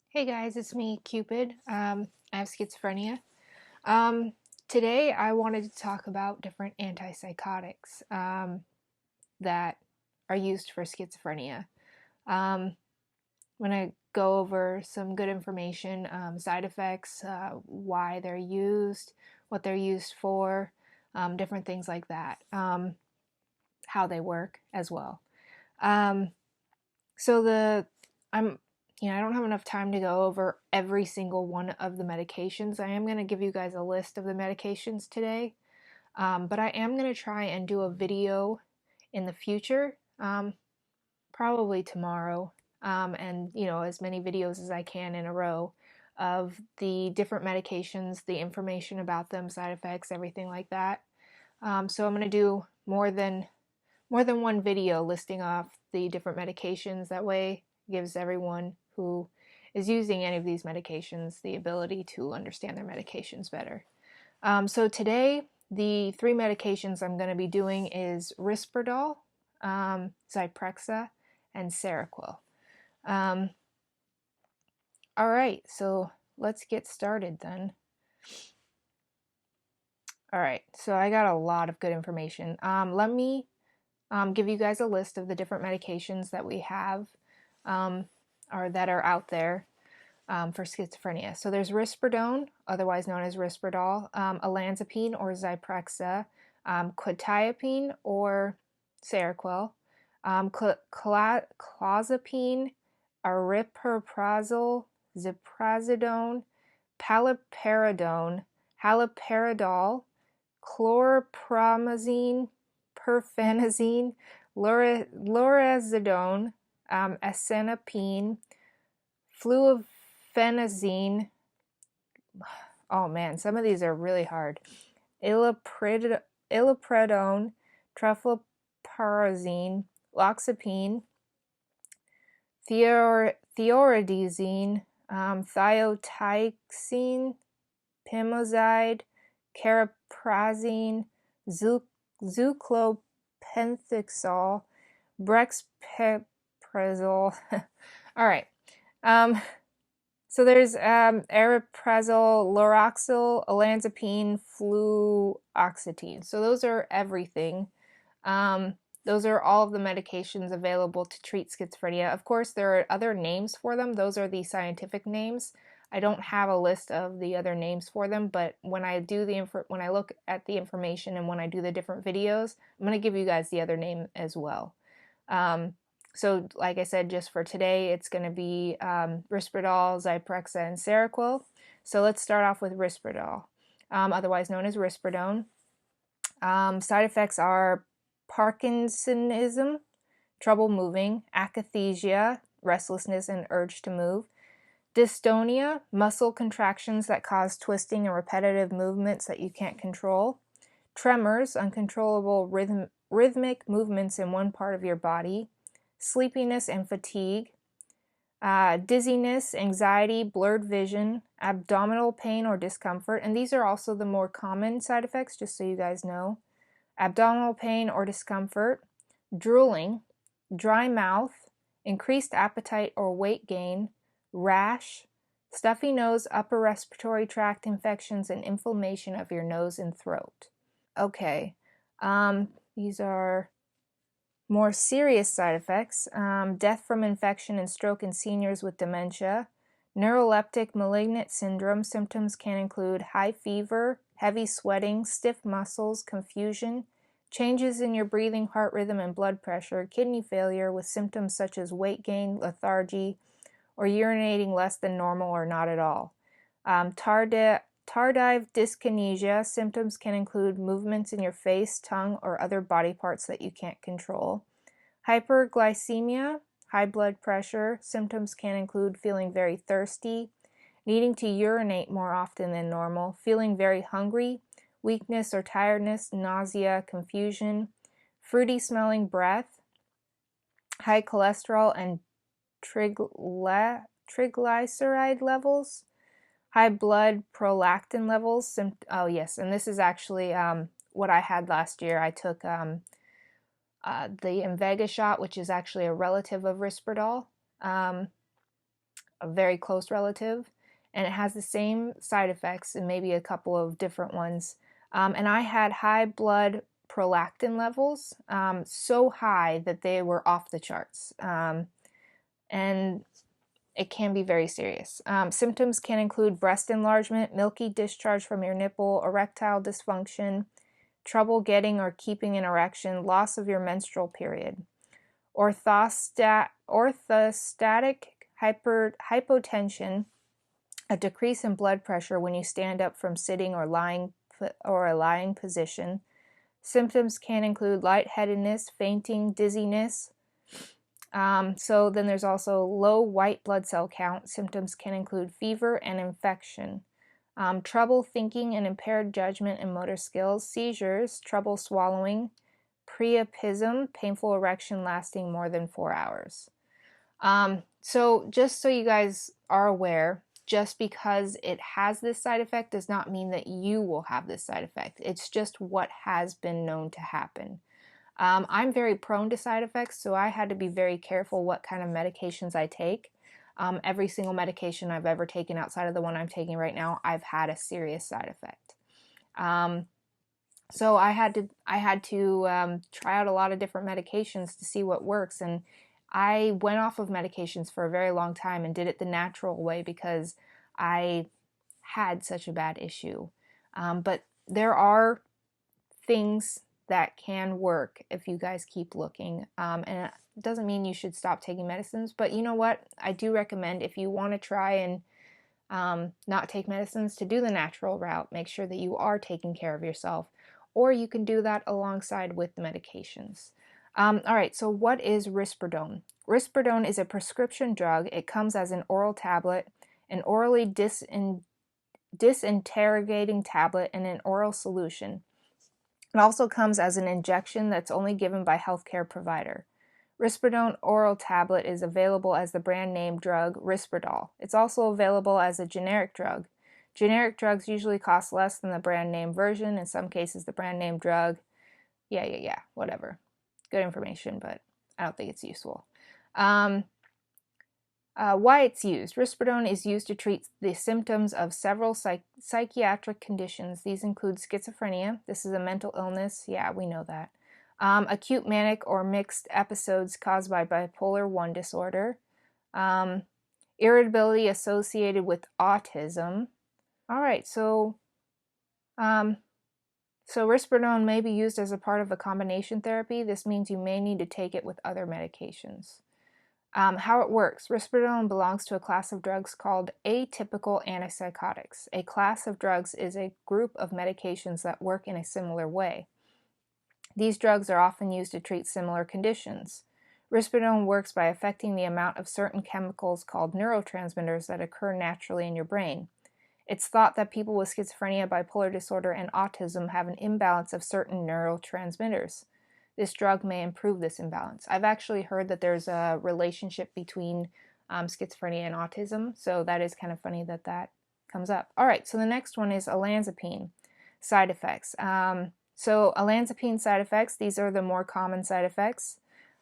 Hey guys, it's me, Cupid. I have schizophrenia. Um, Today I wanted to talk about different antipsychotics that are used for schizophrenia. I'm going to go over some good information, side effects, why they're used, what they're used for, different things like that, how they work as well. Um, So I'm, I don't have enough time to go over every single one of the medications. I am going to give you guys a list of the medications today, but I am going to try and do a video in the future, probably tomorrow, and as many videos as I can in a row of the different medications, the information about them, side effects, everything like that. So I'm going to do more than one video listing off the different medications. That way it gives everyone who is using any of these medications the ability to understand their medications better. So today, the three medications I'm going to be doing is Risperdal, Zyprexa, and Seroquel. Um, all right, so let's get started then. All right, so I got a lot of good information. Let me give you guys a list of the different medications that we have or that are out there for schizophrenia. So there's Risperdone, otherwise known as Risperdal, Olanzapine or Zyprexa, quetiapine or Seroquel, clozapine, aripiprazole, ziprasidone, paliperidone, haloperidol, chlorpromazine, perfenazine, lorazepam, asenapine, fluofenazine. Oh man, some of these are really hard. Ilipredone, trifloparazine, loxapine, thioridazine, thiotyxine, pimozide, cariprazine, zuclopenthixol, brexpiprazole. All right. So there's ariprazole, Loraxil, olanzapine, fluoxetine. So those are everything. Those are all of the medications available to treat schizophrenia. Of course, there are other names for them. Those are the scientific names. I don't have a list of the other names for them, but when I do when I look at the information and when I do the different videos, I'm going to give you guys the other name as well. So like I said, just for today, it's going to be Risperdal, Zyprexa, and Seroquel. So let's start off with Risperdal, otherwise known as Risperdone. Side effects are Parkinsonism, trouble moving, akathisia, restlessness and urge to move, dystonia, muscle contractions that cause twisting and repetitive movements that you can't control, tremors, uncontrollable rhythmic movements in one part of your body, sleepiness and fatigue, dizziness, anxiety, blurred vision, abdominal pain or discomfort, and these are also the more common side effects, just so you guys know. Abdominal pain or discomfort, drooling, dry mouth, increased appetite or weight gain, rash, stuffy nose, upper respiratory tract infections, and inflammation of your nose and throat. Okay, these are more serious side effects, death from infection and stroke in seniors with dementia. Neuroleptic malignant syndrome symptoms can include high fever, heavy sweating, stiff muscles, confusion, changes in your breathing, heart rhythm, and blood pressure, kidney failure with symptoms such as weight gain, lethargy, or urinating less than normal or not at all. Tardive dyskinesia symptoms can include movements in your face, tongue, or other body parts that you can't control. Hyperglycemia, high blood pressure, symptoms can include feeling very thirsty, needing to urinate more often than normal, feeling very hungry, weakness or tiredness, nausea, confusion, fruity smelling breath, high cholesterol and triglyceride levels, high blood prolactin levels. Oh yes, and this is actually what I had last year. I took the Invega shot, which is actually a relative of Risperdal. a very close relative, and it has the same side effects and maybe a couple of different ones. And I had high blood prolactin levels, so high that they were off the charts. And it can be very serious. Symptoms can include breast enlargement, milky discharge from your nipple, erectile dysfunction, trouble getting or keeping an erection, loss of your menstrual period, orthostatic hypotension, a decrease in blood pressure when you stand up from sitting or a lying position. Symptoms can include lightheadedness, fainting, dizziness. So then there's also low white blood cell count. Symptoms can include fever and infection. Trouble thinking and impaired judgment and motor skills, seizures, trouble swallowing, priapism, painful erection lasting more than 4 hours. So just so you guys are aware, just because it has this side effect does not mean that you will have this side effect. It's just what has been known to happen. I'm very prone to side effects, so I had to be very careful what kind of medications I take. Every single medication I've ever taken outside of the one I'm taking right now, I've had a serious side effect. So I had to try out a lot of different medications to see what works, and I went off of medications for a very long time and did it the natural way because I had such a bad issue. But there are things that can work if you guys keep looking. And it doesn't mean you should stop taking medicines, but you know what? I do recommend if you want to try and not take medicines, to do the natural route. Make sure that you are taking care of yourself, or you can do that alongside with the medications. All right, so what is Risperdone? Risperdone is a prescription drug. It comes as an oral tablet, an orally disintegrating tablet, and an oral solution. It also comes as an injection that's only given by healthcare provider. Risperdone oral tablet is available as the brand name drug Risperdal. It's also available as a generic drug. Generic drugs usually cost less than the brand name version. In some cases, the brand name drug, whatever. Good information, but I don't think it's useful. Why it's used. Risperdone is used to treat the symptoms of several psychiatric conditions. These include schizophrenia. This is a mental illness. Yeah, we know that. Acute manic or mixed episodes caused by bipolar 1 disorder. Irritability associated with autism. All right, so Risperdone may be used as a part of a combination therapy. This means you may need to take it with other medications. How it works. Risperdone belongs to a class of drugs called atypical antipsychotics. A class of drugs is a group of medications that work in a similar way. These drugs are often used to treat similar conditions. Risperdone works by affecting the amount of certain chemicals called neurotransmitters that occur naturally in your brain. It's thought that people with schizophrenia, bipolar disorder, and autism have an imbalance of certain neurotransmitters. This drug may improve this imbalance. I've actually heard that there's a relationship between schizophrenia and autism, so that is kind of funny that that comes up. All right, so the next one is olanzapine side effects. So olanzapine side effects, these are the more common side effects.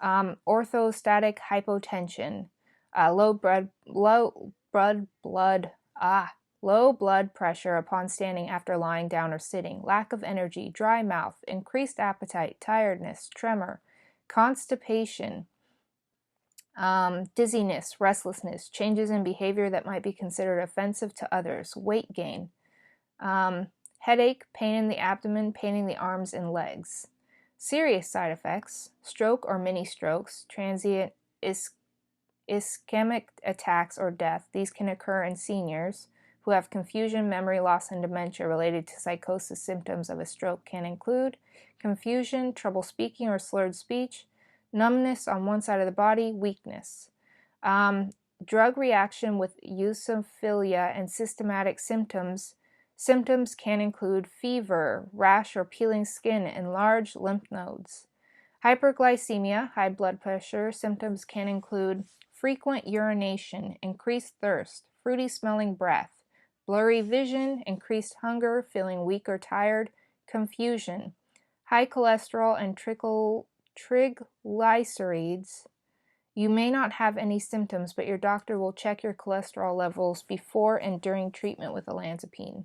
Orthostatic hypotension, low blood pressure upon standing after lying down or sitting, lack of energy, dry mouth, increased appetite, tiredness, tremor, constipation, dizziness, restlessness, changes in behavior that might be considered offensive to others, weight gain, headache, pain in the abdomen, pain in the arms and legs. Serious side effects, stroke or mini strokes, transient ischemic attacks or death. These can occur in seniors who have confusion, memory loss, and dementia related to psychosis. Symptoms of a stroke can include confusion, trouble speaking or slurred speech, numbness on one side of the body, weakness. Drug reaction with eosinophilia and systematic symptoms. Symptoms can include fever, rash or peeling skin, and large lymph nodes. Hyperglycemia, high blood pressure. Symptoms can include frequent urination, increased thirst, fruity smelling breath, blurry vision, increased hunger, feeling weak or tired, confusion, high cholesterol and triglycerides, You may not have any symptoms, but your doctor will check your cholesterol levels before and during treatment with olanzapine.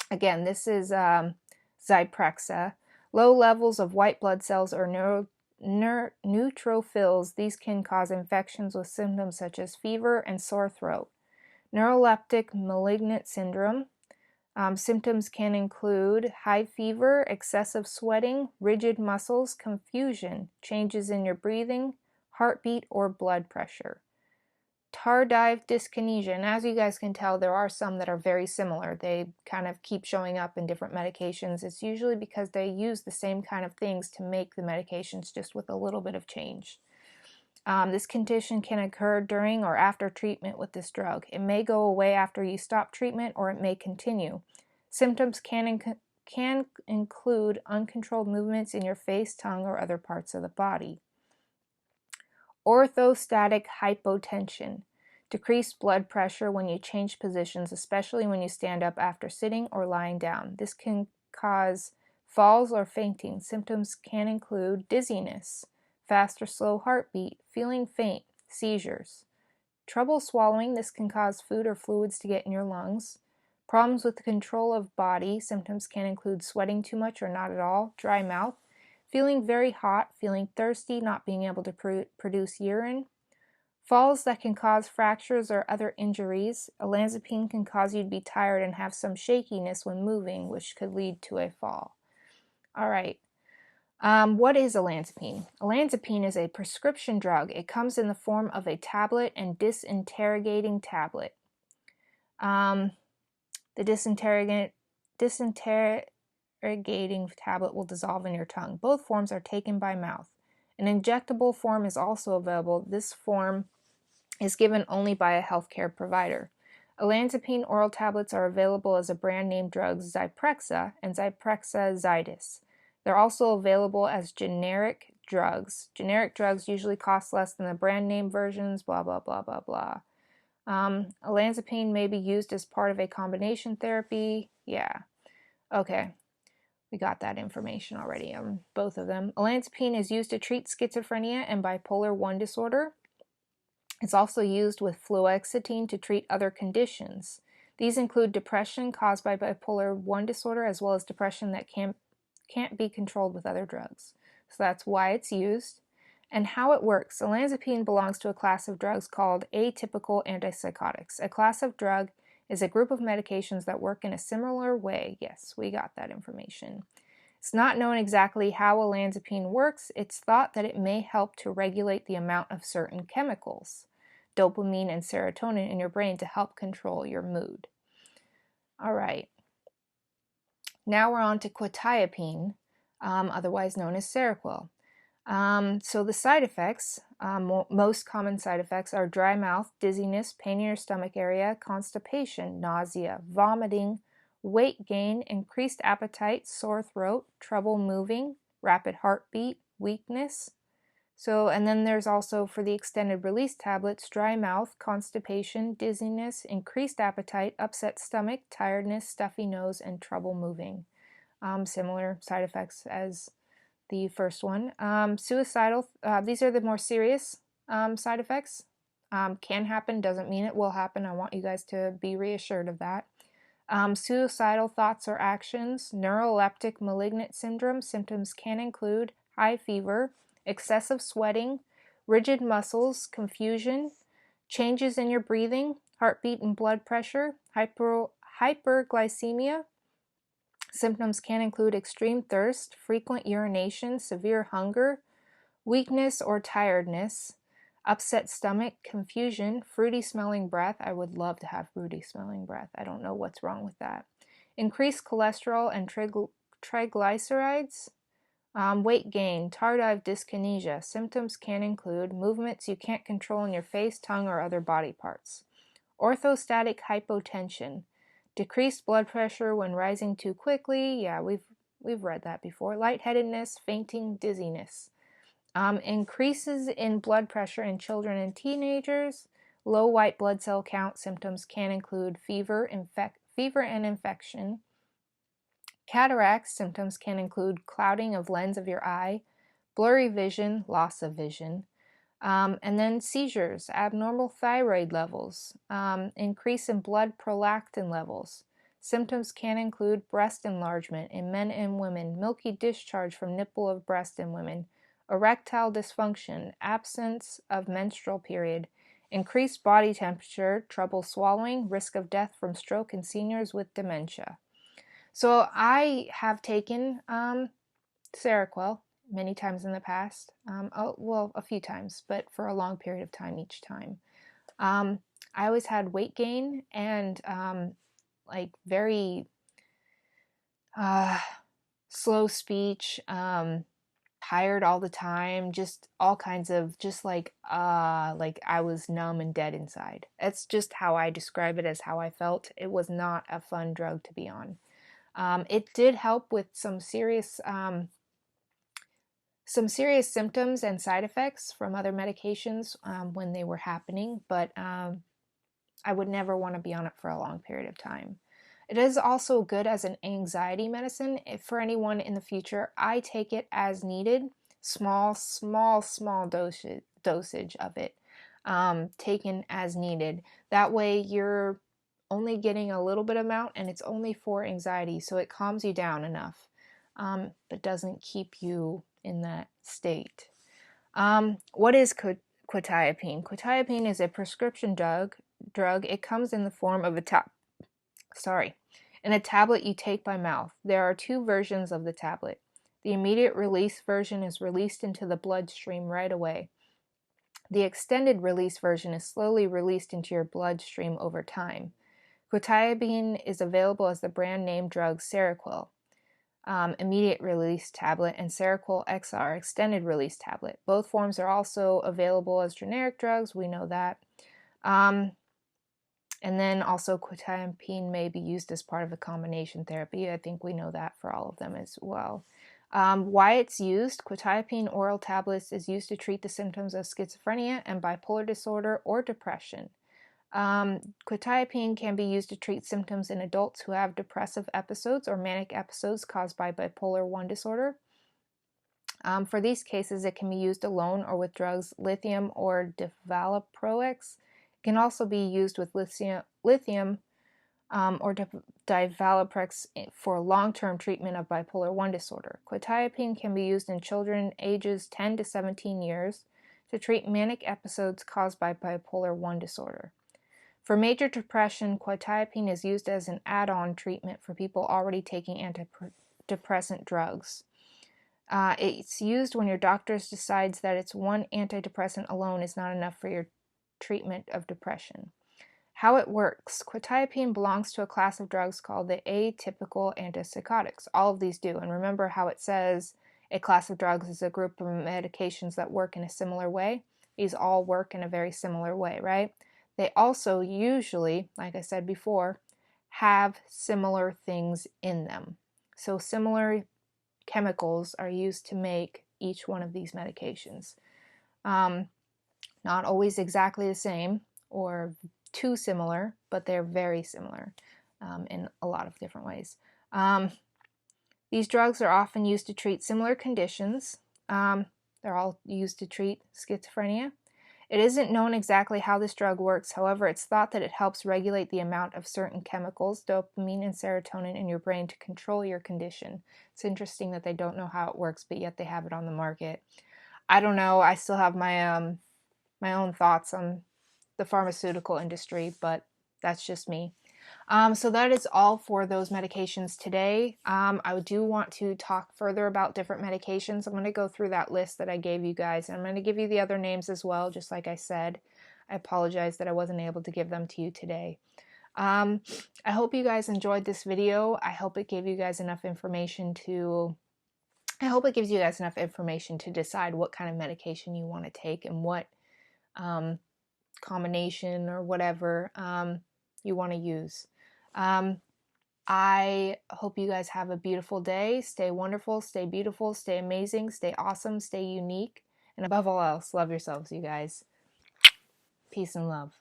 Again, this is Zyprexa. Low levels of white blood cells or neutrophils. These can cause infections with symptoms such as fever and sore throat. Neuroleptic malignant syndrome. Symptoms can include high fever, excessive sweating, rigid muscles, confusion, changes in your breathing, heartbeat, or blood pressure. Tardive dyskinesia, and as you guys can tell, there are some that are very similar. They kind of keep showing up in different medications. It's usually because they use the same kind of things to make the medications, just with a little bit of change. This condition can occur during or after treatment with this drug. It may go away after you stop treatment, or it may continue. Symptoms can include uncontrolled movements in your face, tongue, or other parts of the body. Orthostatic hypotension. Decreased blood pressure when you change positions, especially when you stand up after sitting or lying down. This can cause falls or fainting. Symptoms can include dizziness, fast or slow heartbeat, feeling faint, seizures. Trouble swallowing. This can cause food or fluids to get in your lungs. Problems with the control of body. Symptoms can include sweating too much or not at all, dry mouth, feeling very hot, feeling thirsty, not being able to produce urine. Falls that can cause fractures or other injuries. Olanzapine can cause you to be tired and have some shakiness when moving, which could lead to a fall. All right. What is olanzapine? Olanzapine is a prescription drug. It comes in the form of a tablet and disintegrating tablet. The disintegrating tablet will dissolve in your tongue. Both forms are taken by mouth. An injectable form is also available. This form is given only by a healthcare provider. Olanzapine oral tablets are available as a brand name drugs Zyprexa and Zyprexa Zydis. They're also available as generic drugs. Generic drugs usually cost less than the brand name versions, blah, blah, blah, blah, blah. Olanzapine may be used as part of a combination therapy. Yeah. Okay. We got that information already on both of them. Olanzapine is used to treat schizophrenia and bipolar I disorder. It's also used with fluoxetine to treat other conditions. These include depression caused by bipolar I disorder, as well as depression that can't be controlled with other drugs. So that's why it's used. And how it works. Olanzapine belongs to a class of drugs called atypical antipsychotics. A class of drug is a group of medications that work in a similar way. Yes, we got that information. It's not known exactly how olanzapine works. It's thought that it may help to regulate the amount of certain chemicals, dopamine and serotonin, in your brain to help control your mood. All right. Now we're on to quetiapine, otherwise known as Seroquel. So the side effects, most common side effects are dry mouth, dizziness, pain in your stomach area, constipation, nausea, vomiting, weight gain, increased appetite, sore throat, trouble moving, rapid heartbeat, weakness. So, and then there's also for the extended release tablets, dry mouth, constipation, dizziness, increased appetite, upset stomach, tiredness, stuffy nose, and trouble moving. Similar side effects as the first one. Suicidal, these are the more serious side effects. Can happen, doesn't mean it will happen. I want you guys to be reassured of that. Suicidal thoughts or actions. Neuroleptic malignant syndrome. Symptoms can include high fever, excessive sweating, rigid muscles, confusion, changes in your breathing, heartbeat and blood pressure, hyperglycemia. Symptoms can include extreme thirst, frequent urination, severe hunger, weakness or tiredness, upset stomach, confusion, fruity smelling breath. I would love to have fruity smelling breath. I don't know what's wrong with that. Increased cholesterol and triglycerides. Weight gain, tardive dyskinesia. Symptoms can include movements you can't control in your face, tongue, or other body parts. Orthostatic hypotension. Decreased blood pressure when rising too quickly. Yeah, we've read that before. Lightheadedness, fainting, dizziness. Increases in blood pressure in children and teenagers. Low white blood cell count. Symptoms can include fever and infection. Cataracts. Symptoms can include clouding of lens of your eye, blurry vision, loss of vision. And then seizures, abnormal thyroid levels, increase in blood prolactin levels. Symptoms can include breast enlargement in men and women, milky discharge from nipple of breast in women, erectile dysfunction, absence of menstrual period, increased body temperature, trouble swallowing, risk of death from stroke in seniors with dementia. So I have taken Seroquel many times in the past. A few times, but for a long period of time each time. I always had weight gain and like very slow speech, tired all the time, just all kinds of like I was numb and dead inside. That's just how I describe it, as how I felt. It was not a fun drug to be on. It did help with some serious symptoms and side effects from other medications when they were happening, but I would never want to be on it for a long period of time. It is also good as an anxiety medicine. For anyone in the future, I take it as needed, small dosage of it, taken as needed. That way you're only getting a little bit amount, and it's only for anxiety, so it calms you down enough, but doesn't keep you in that state. What is quetiapine? Quetiapine is a prescription drug. It comes in the form of a tablet you take by mouth. There are two versions of the tablet. The immediate release version is released into the bloodstream right away. The extended release version is slowly released into your bloodstream over time. Quetiapine is available as the brand name drug Seroquel, immediate release tablet, and Seroquel XR, extended release tablet. Both forms are also available as generic drugs. We know that. And then also quetiapine may be used as part of a combination therapy. I think we know that for all of them as well. Why it's used: quetiapine oral tablets is used to treat the symptoms of schizophrenia and bipolar disorder or depression. Quetiapine can be used to treat symptoms in adults who have depressive episodes or manic episodes caused by bipolar I disorder. For these cases, it can be used alone or with drugs lithium or divaloproex. It can also be used with lithium or divaloproex for long-term treatment of bipolar I disorder. Quetiapine can be used in children ages 10 to 17 years to treat manic episodes caused by bipolar I disorder. For major depression, quetiapine is used as an add-on treatment for people already taking antidepressant drugs. It's used when your doctor decides that it's one antidepressant alone is not enough for your treatment of depression. How it works: quetiapine belongs to a class of drugs called the atypical antipsychotics. All of these do. And remember how it says a class of drugs is a group of medications that work in a similar way? These all work in a very similar way, right? They also usually, like I said before, have similar things in them. So similar chemicals are used to make each one of these medications. Not always exactly the same or too similar, but they're very similar in a lot of different ways. These drugs are often used to treat similar conditions. They're all used to treat schizophrenia. It isn't known exactly how this drug works. However, it's thought that it helps regulate the amount of certain chemicals, dopamine and serotonin, in your brain to control your condition. It's interesting that they don't know how it works, but yet they have it on the market. I don't know. I still have my my own thoughts on the pharmaceutical industry, but that's just me. So that is all for those medications today. I do want to talk further about different medications. I'm going to go through that list that I gave you guys, and I'm going to give you the other names as well, just like I said. I apologize that I wasn't able to give them to you today. I hope you guys enjoyed this video. I hope it gave you guys enough information to decide what kind of medication you want to take and what combination or whatever you want to use. I hope you guys have a beautiful day. Stay wonderful, stay beautiful, stay amazing, stay awesome, stay unique, and above all else, love yourselves, you guys. Peace and love.